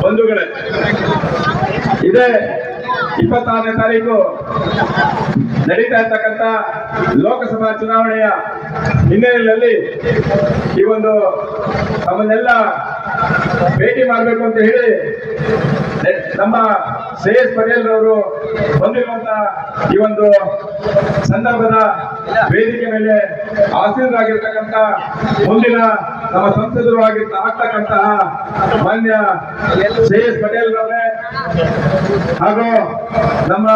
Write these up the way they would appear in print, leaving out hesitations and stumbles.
ಬಂಧುಗಳೇ, ಇದೇ 26ನೇ ತಾರೀಕು ನಡೀತಾ ಇರ್ತಕ್ಕಂಥ ಲೋಕಸಭಾ ಚುನಾವಣೆಯ ಹಿನ್ನೆಲೆಯಲ್ಲಿ ಈ ಒಂದು ನಮ್ಮನ್ನೆಲ್ಲ ಭೇಟಿ ಮಾಡಬೇಕು ಅಂತ ಹೇಳಿ ನಮ್ಮ ಶ್ರೇಯಸ್ ಪಟೇಲ್ ಅವರು ಬಂದಿರುವಂತಹ ಈ ಒಂದು ಸಂದರ್ಭದ ವೇದಿಕೆ ಮೇಲೆ ಆಸೀನರಾಗಿರ್ತಕ್ಕಂಥ ಮುಂದಿನ ನಮ್ಮ ಸಂಸದರು ಆಗ್ತಕ್ಕಂತಹ ಮಾನ್ಯ ಶ್ರೇಯಸ್ ಪಟೇಲ್ ಅವರೇ ಹಾಗೂ ನಮ್ಮ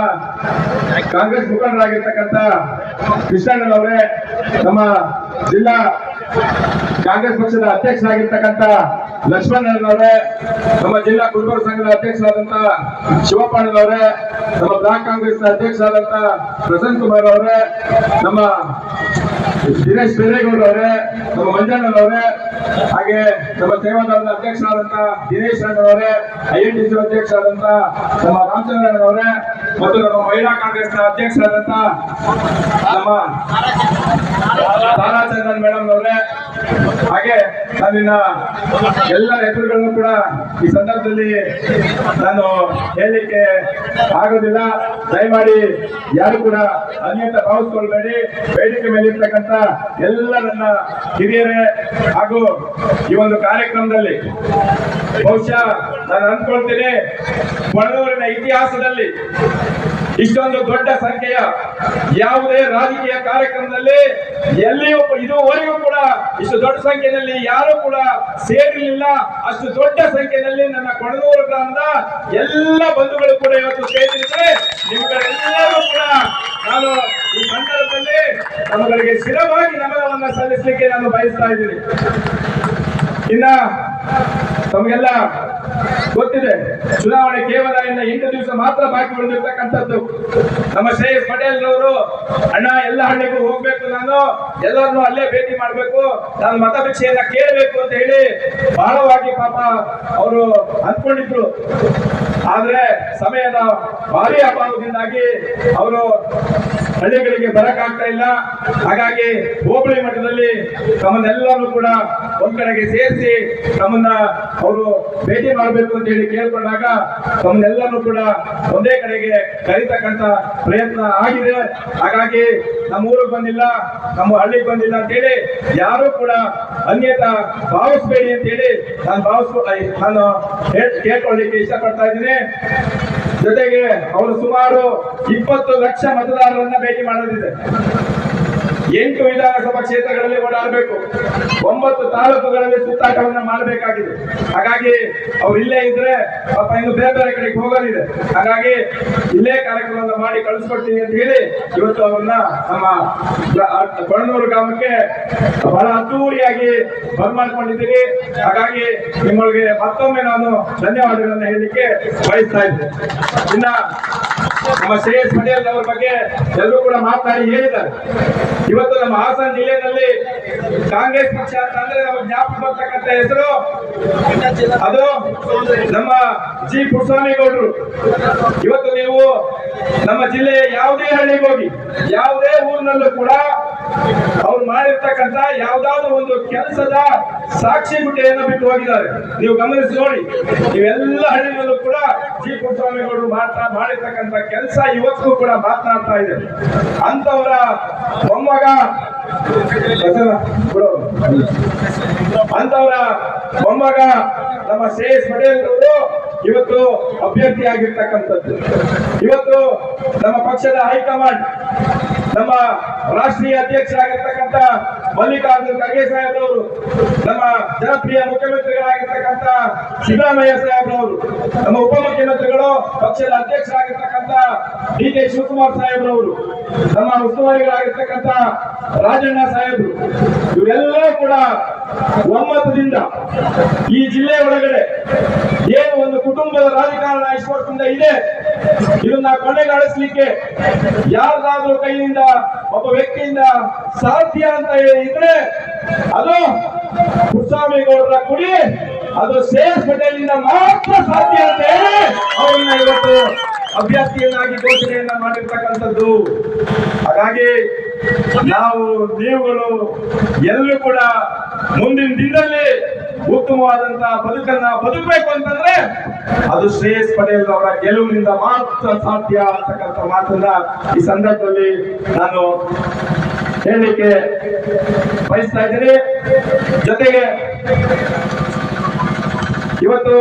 ಕಾಂಗ್ರೆಸ್ ಮುಖಂಡರಾಗಿರ್ತಕ್ಕಂಥ ಕೃಷ್ಣಣ್ಣನವರೇ, ನಮ್ಮ ಜಿಲ್ಲಾ ಕಾಂಗ್ರೆಸ್ ಪಕ್ಷದ ಅಧ್ಯಕ್ಷರಾಗಿರ್ತಕ್ಕಂಥ ಲಕ್ಷ್ಮಣ್ಣನವರೇ, ನಮ್ಮ ಜಿಲ್ಲಾ ಕುರುಬರ ಸಂಘದ ಅಧ್ಯಕ್ಷರಾದಂತಹ ಶಿವಪ್ಪಣ್ಣನವರೇ, ನಮ್ಮ ಬ್ಲಾಕ್ ಕಾಂಗ್ರೆಸ್ ಅಧ್ಯಕ್ಷರಾದಂತಹ ಪ್ರಸನ್ನ ಕುಮಾರ್ ಅವರೇ, ನಮ್ಮ ದಿನೇಶ್ ಬೇರೇಗೌಡ ಅವರೇ, ನಮ್ಮ ಮಂಜಣ್ಣನವರೇ, ಹಾಗೆ ನಮ್ಮ ಸೇವಾದಳದ ಅಧ್ಯಕ್ಷರಾದಂತಹ ದಿನೇಶ್ ಅಣ್ಣನವರೇ, INTC ಅಧ್ಯಕ್ಷರಾದಂತಹ ನಮ್ಮ ರಾಮಚಂದ್ರಣ್ಣನವರೇ ಮತ್ತು ನಮ್ಮ ಮಹಿಳಾ ಕಾಂಗ್ರೆಸ್ನ ಅಧ್ಯಕ್ಷರಾದಂತಹ ನಮ್ಮ ತಾರಾಚಂದ್ರನ್ ಮೇಡಮ್ ಅವರೇ, ಹಾಗೆ ನಾನಿನ್ನ ಎಲ್ಲ ಹೆಸರುಗಳನ್ನು ಕೂಡ ಈ ಸಂದರ್ಭದಲ್ಲಿ ನಾನು ಹೇಳಲಿಕ್ಕೆ ಆಗೋದಿಲ್ಲ. ದಯಮಾಡಿ ಯಾರು ಕೂಡ ಅನ್ಯತಾ ಭಾವಿಸ್ಕೊಳ್ಬೇಡಿ. ವೇದಿಕೆ ಮೇಲೆ ಇರ್ತಕ್ಕಂಥ ಎಲ್ಲ ನನ್ನ ಹಿರಿಯರೇ ಹಾಗೂ ಈ ಒಂದು ಕಾರ್ಯಕ್ರಮದಲ್ಲಿ ಬಹುಶಃ ನಾನು ಅಂದ್ಕೊಳ್ತೀನಿ, ಕೊಣನೂರಿನ ಇತಿಹಾಸದಲ್ಲಿ ಇಷ್ಟೊಂದು ದೊಡ್ಡ ಸಂಖ್ಯೆಯ ಯಾವುದೇ ರಾಜಕೀಯ ಕಾರ್ಯಕ್ರಮದಲ್ಲಿ ಎಲ್ಲಿಯೂ ಇದುವರೆಗೂ ಕೂಡ ಇಷ್ಟು ದೊಡ್ಡ ಸಂಖ್ಯೆಯಲ್ಲಿ ಯಾರು ಕೂಡ ಸೇರಿರಲಿಲ್ಲ. ಅಷ್ಟು ದೊಡ್ಡ ಸಂಖ್ಯೆಯಲ್ಲಿ ನನ್ನ ಕೊಣನೂರು ಗ್ರಾಮದ ಎಲ್ಲ ಬಂಧುಗಳು ಕೂಡ ಇವತ್ತು ಸೇರಿದ್ದಾರೆ. ನಿಮ್ಗಳೆಲ್ಲರೂ ಕೂಡ ನಾನು ಈ ಸಂದರ್ಭದಲ್ಲಿ ನಮ್ಮಗಳಿಗೆ ಸ್ಥಿರವಾಗಿ ನಮನವನ್ನು ಸಲ್ಲಿಸಲಿಕ್ಕೆ ನಾನು ಬಯಸ್ತಾ ಇದ್ದೀನಿ. ಇನ್ನ ತಮಗೆಲ್ಲ ಗೊತ್ತಿದೆ, ಚುನಾವಣೆ ಕೇವಲ ಇನ್ನು 8 ದಿವಸ ಮಾತ್ರ ಬಾಕಿ ಉಳಿದಿರ್ತಕ್ಕಂಥದ್ದು. ನಮ್ಮ ಶ್ರೇಯಸ್ ಪಟೇಲ್ ರವರು ಅಣ್ಣ ಎಲ್ಲ ಹಳ್ಳಿಗೂ ಹೋಗ್ಬೇಕು, ನಾನು ಎಲ್ಲರನ್ನು ಅಲ್ಲೇ ಭೇಟಿ ಮಾಡ್ಬೇಕು, ನಾನು ಮತಭಿಕ್ಷೆಯನ್ನ ಕೇಳಬೇಕು ಅಂತ ಹೇಳಿ ಬಹಳವಾಗಿ ಪಾಪ ಅವರು ಅಂದ್ಕೊಂಡಿದ್ರು. ಆದ್ರೆ ಸಮಯದ ಭಾರಿ ಅಭಾವದಿಂದಾಗಿ ಅವರು ಹಳ್ಳಿಗಳಿಗೆ ಬರಕ್ಕಾಗ್ತಾ ಇಲ್ಲ. ಹಾಗಾಗಿ ಹೋಬಳಿ ಮಟ್ಟದಲ್ಲಿ ತಮ್ಮನ್ನೆಲ್ಲರೂ ಕೂಡ ಒಂದ್ ಕಡೆಗೆ ಸೇರಿಸಿ ನಮ್ಮನ್ನ ಅವರು ಭೇಟಿ ಮಾಡಬೇಕು ಅಂತ ಹೇಳಿ ಕೇಳ್ಕೊಂಡಾಗ ತಮ್ಮನ್ನೆಲ್ಲರೂ ಕೂಡ ಒಂದೇ ಕಡೆಗೆ ಕರೀತಕ್ಕಂತ ಪ್ರಯತ್ನ ಆಗಿದೆ. ಹಾಗಾಗಿ ನಮ್ಮ ಊರಿಗೆ ಬಂದಿಲ್ಲ, ನಮ್ಮ ಹಳ್ಳಿಗೆ ಬಂದಿಲ್ಲ ಅಂತ ಹೇಳಿ ಯಾರು ಕೂಡ ಅನ್ಯತಾ ಭಾವಿಸ್ಬೇಡಿ ಅಂತ ಹೇಳಿ ನಾನು ಕೇಳ್ಕೊಳ್ಳಿಕ್ಕೆ ಇಷ್ಟಪಡ್ತಾ ಇದ್ದೀನಿ. ಜೊತೆಗೆ ಅವರು ಸುಮಾರು 20 ಲಕ್ಷ ಮತದಾರರನ್ನ ಭೇಟಿ ಮಾಡೋದಿದೆ. 8 ವಿಧಾನಸಭಾ ಕ್ಷೇತ್ರಗಳಲ್ಲಿ ಓಡಾಡಬೇಕು, 9 ತಾಲೂಕುಗಳಲ್ಲಿ ಸುತ್ತಾಟವನ್ನ ಮಾಡಬೇಕಾಗಿದೆ. ಹಾಗಾಗಿ ಅವ್ರು ಇಲ್ಲೇ ಇದ್ರೆ ಪಾಪ ಇನ್ನು ಬೇರೆ ಬೇರೆ ಕಡೆಗೆ ಹೋಗೋದಿದೆ. ಹಾಗಾಗಿ ಇಲ್ಲೇ ಕಾರ್ಯಕ್ರಮವನ್ನು ಮಾಡಿ ಕಳಿಸ್ಕೊಡ್ತೀನಿ ಅಂತ ಹೇಳಿ ಇವತ್ತು ಅವ್ರನ್ನ ನಮ್ಮ ಕೊಣನೂರು ಗ್ರಾಮಕ್ಕೆ ಬಹಳ ಅದ್ದೂರಿಯಾಗಿ ಬರ್ಮಾಡ್ಕೊಂಡಿದ್ದೀರಿ. ಹಾಗಾಗಿ ನಿಮ್ಮಗಳಿಗೆ ಮತ್ತೊಮ್ಮೆ ನಾನು ಧನ್ಯವಾದಗಳನ್ನ ಹೇಳಲಿಕ್ಕೆ ಬಯಸ್ತಾ ಇದ್ದೀನಿ. ಇನ್ನ ನಮ್ಮ ಶ್ರೇಯಸ್ ಪಟೇಲ್ ಅವರ ಬಗ್ಗೆ ಎಲ್ಲರೂ ಕೂಡ ಮಾತನಾಡಿ ಹೇಳಿದ್ದಾರೆ. ಇವತ್ತು ನಮ್ಮ ಹಾಸನ ಜಿಲ್ಲೆಯಲ್ಲಿ ಕಾಂಗ್ರೆಸ್ ಪಕ್ಷ ಅಂತಂದ್ರೆ ನಮಗೆ ಜ್ಞಾಪಕ ಬರ್ತಕ್ಕಂಥ ಹೆಸರು ಅದು ನಮ್ಮ ಜಿ ಪುಟ್ಟಸ್ವಾಮಿ ಗೌಡರು. ಇವತ್ತು ನೀವು ನಮ್ಮ ಜಿಲ್ಲೆಯ ಯಾವುದೇ ಹಳ್ಳಿಗೆ ಹೋಗಿ, ಯಾವುದೇ ಊರಿನಲ್ಲೂ ಕೂಡ ಅವ್ರು ಮಾಡಿರ್ತಕ್ಕಂಥ ಯಾವ್ದಾದ್ರು ಒಂದು ಕೆಲಸದ ಸಾಕ್ಷಿ ಗುಡ್ಡೆಯನ್ನು ಬಿಟ್ಟು ಹೋಗಿದ್ದಾರೆ. ನೀವು ಗಮನಿಸಿ ನೋಡಿ, ನೀವೆಲ್ಲ ಹಳ್ಳಿಗಳಲ್ಲೂ ಕೂಡ ಜಿ ಪುಟ್ಟಸ್ವಾಮಿ ಗೌಡರು ಮಾಡಿರ್ತಕ್ಕಂಥ ಕೆಲಸ ಇವತ್ತು ಕೂಡ ಮಾತನಾಡ್ತಾ ಇದೆ. ಅಂತವರ ಮೊಮ್ಮಗ ನಮ್ಮ ಶ್ರೇಯಸ್ ಪಟೇಲ್ ಅವರು ಇವತ್ತು ಅಭ್ಯರ್ಥಿ ಆಗಿರ್ತಕ್ಕಂಥದ್ದು. ಇವತ್ತು ನಮ್ಮ ಪಕ್ಷದ ಹೈಕಮಾಂಡ್, ನಮ್ಮ ರಾಷ್ಟ್ರೀಯ ಅಧ್ಯಕ್ಷರಾಗಿರ್ತಕ್ಕಂಥ ಮಲ್ಲಿಕಾರ್ಜುನ್ ಖರ್ಗೆ ಸಾಹೇಬ್ರವರು, ನಮ್ಮ ಜನಪ್ರಿಯ ಮುಖ್ಯಮಂತ್ರಿಗಳಾಗಿರ್ತಕ್ಕಂಥ ಸಿದ್ದರಾಮಯ್ಯ ಸಾಹೇಬ್ರವರು, ನಮ್ಮ ಉಪಮುಖ್ಯಮಂತ್ರಿಗಳು, ಪಕ್ಷದ ಅಧ್ಯಕ್ಷರಾಗಿರ್ತಕ್ಕಂಥ DK ಶಿವಕುಮಾರ್ ಸಾಹೇಬ್ರವರು, ನಮ್ಮ ಉಸ್ತುವಾರಿಗಳಾಗಿರ್ತಕ್ಕಂಥ ರಾಜಣ್ಣ ಸಾಹೇಬ್ರು, ಇವರೆಲ್ಲರೂ ಕೂಡ ಒಮ್ಮತದಿಂದ ಈ ಜಿಲ್ಲೆ ಒಳಗಡೆ ಏನು ಒಂದು ಕುಟುಂಬದ ರಾಜಕಾರಣ ಇಷ್ಟು ವರ್ಷದಿಂದ ಇದೆ, ಇದನ್ನ ಕೊನೆಗಾಣಿಸ್ಲಿಕ್ಕೆ ಯಾರ್ದಾದ್ರೂ ಕೈಯಿಂದ ಒಬ್ಬ ವ್ಯಕ್ತಿಯಿಂದ ಸಾಧ್ಯ ಅಂತ ಇದ್ರೆ ಅದು ಪುಟ್ಟಸ್ವಾಮಿ ಗೌಡರ ಕುಡಿ, ಅದು ಶ್ರೇಯಸ್ ಪಟೇಲಿಂದ ಮಾತ್ರ ಸಾಧ್ಯ ಅಂತ ಹೇಳಿ ಅವ್ರನ್ನ ಇವತ್ತು ಅಭ್ಯರ್ಥಿಯನ್ನಾಗಿ ಘೋಷಣೆಯನ್ನ ಮಾಡಿರ್ತಕ್ಕಂಥದ್ದು. ಹಾಗಾಗಿ ನಾವು ನೀವುಗಳು ಎಲ್ಲರೂ ಕೂಡ ಮುಂದಿನ ದಿನದಲ್ಲಿ ಉತ್ತಮವಾದಂತಹ ಬದುಕನ್ನ ಬದುಕಬೇಕು ಅಂತಂದ್ರೆ ಅದು ಶ್ರೇಯಸ್ ಪಟೇಲ್ ಅವರ ಗೆಲುವಿನಿಂದ ಮಾತ್ರ ಸಾಧ್ಯ ಅಂತಕ್ಕಂಥ ಮಾತನ್ನ ಈ ಸಂದರ್ಭದಲ್ಲಿ ನಾನು ಹೇಳಲಿಕ್ಕೆ ಬಯಸ್ತಾ ಇದ್ದೀನಿ. ಜೊತೆಗೆ ಇವತ್ತು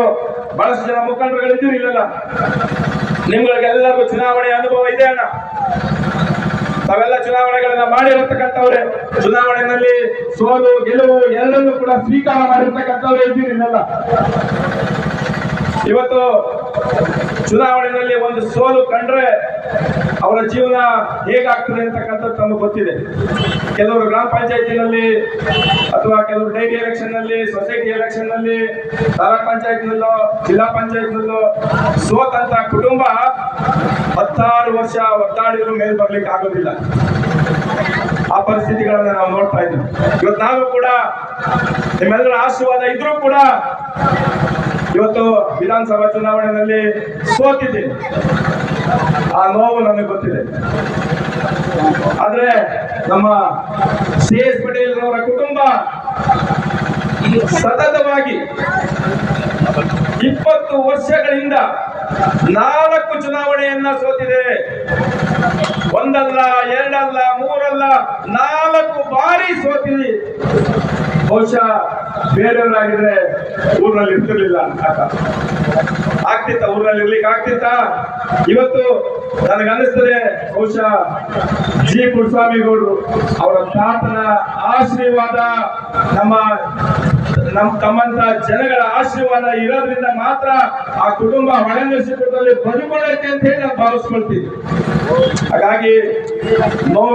ಬಹಳಷ್ಟು ಜನ ಮುಖಂಡರುಗಳಿದ್ದೀರಿ ಇಲ್ಲಲ್ಲ, ನಿಮ್ಗಳಿಗೆಲ್ಲರಿಗೂ ಚುನಾವಣೆ ಅನುಭವ ಇದೆ ಅಣ್ಣ. ತಾವೆಲ್ಲ ಚುನಾವಣೆಗಳನ್ನ ಮಾಡಿರತಕ್ಕಂಥವ್ರೆ, ಚುನಾವಣೆಯಲ್ಲಿ ಸೋಲು ಗೆಲುವು ಎರಡನ್ನೂ ಕೂಡ ಸ್ವೀಕಾರ ಮಾಡಿರ್ತಕ್ಕಂಥವ್ರೆ ಇದ್ದೀರಿ ಇಲ್ಲಲ್ಲ. ಇವತ್ತು ಚುನಾವಣೆಯಲ್ಲಿ ಒಂದು ಸೋಲು ಕಂಡ್ರೆ ಅವರ ಜೀವನ ಹೇಗಾಗ್ತದೆ ಅಂತಕ್ಕಂಥದ್ದು ತಮಗೆ ಗೊತ್ತಿದೆ. ಕೆಲವರು ಗ್ರಾಮ ಪಂಚಾಯತಿನಲ್ಲಿ ಅಥವಾ ಕೆಲವರು ಡೈರಿ ಎಲೆಕ್ಷನ್ ನಲ್ಲಿ, ಸೊಸೈಟಿ ಎಲೆಕ್ಷನ್ ನಲ್ಲಿ, ತಾಲೂಕ್ ಪಂಚಾಯತ್ ನಲ್ಲೋ ಜಿಲ್ಲಾ ಪಂಚಾಯತ್ ನಲ್ಲೋ ಸೋತಂತ ಕುಟುಂಬ 16 ವರ್ಷ ಒದ್ದಾಡಿದ್ರು ಮೇಲ್ ಬರ್ಲಿಕ್ಕೆ ಆಗೋದಿಲ್ಲ. ಆ ಪರಿಸ್ಥಿತಿಗಳನ್ನ ನಾವು ನೋಡ್ತಾ ಇದ್ದೀವಿ. ಇವತ್ತು ನಾವು ಕೂಡ ನಿಮ್ಮೆಲ್ಲರ ಆಶೀರ್ವಾದ ಇದ್ರೂ ಕೂಡ ಇವತ್ತು ವಿಧಾನಸಭಾ ಚುನಾವಣೆಯಲ್ಲಿ ಸೋತಿದ್ದೀನಿ. ಆ ನೋವು ನನಗೆ ಗೊತ್ತಿದೆ. ಆದ್ರೆ ನಮ್ಮ ಶ್ರೇಯಸ್ ಪಟೇಲ್ ಅವರ ಕುಟುಂಬ ಸತತವಾಗಿ 20 ವರ್ಷಗಳಿಂದ 4 ಚುನಾವಣೆಯನ್ನ ಸೋತಿದೆ. ಒಂದಲ್ಲ, ಎರಡಲ್ಲ, ಮೂರಲ್ಲ, 4 ಬಾರಿ ಸೋತಿದೆ. ಬಹುಶಃ ಬೇರೆಯವರಾಗಿದ್ರೆ ಊರಲ್ಲಿ ಇರ್ತಿರ್ಲಿಲ್ಲ ಅಂತ ಆಗ್ತಿತ್ತ, ಊರಲ್ಲಿ ಇರ್ಲಿಕ್ಕೆ ಆಗ್ತಿತ್ತ. ಇವತ್ತು ನನಗನ್ನಿಸ್ತದೆ ಬಹುಶಃ ಜಿ ಪುಟ್ಟಸ್ವಾಮಿಗೌಡರು ಅವರ ತಾತನ ಆಶೀರ್ವಾದ, ತಮ್ಮಂತ ಜನಗಳ ಆಶೀರ್ವಾದ ಇರೋದ್ರಿಂದ ಮಾತ್ರ ಆ ಕುಟುಂಬ ಹೊಳೆನರಸೀಪುರದಲ್ಲಿ ಬದುಕೊಳ್ಳುತ್ತೆ ಅಂತ ಹೇಳಿ ನಾವು ಭಾವಿಸ್ಕೊಳ್ತೀವಿ. ಹಾಗಾಗಿ ನೋವು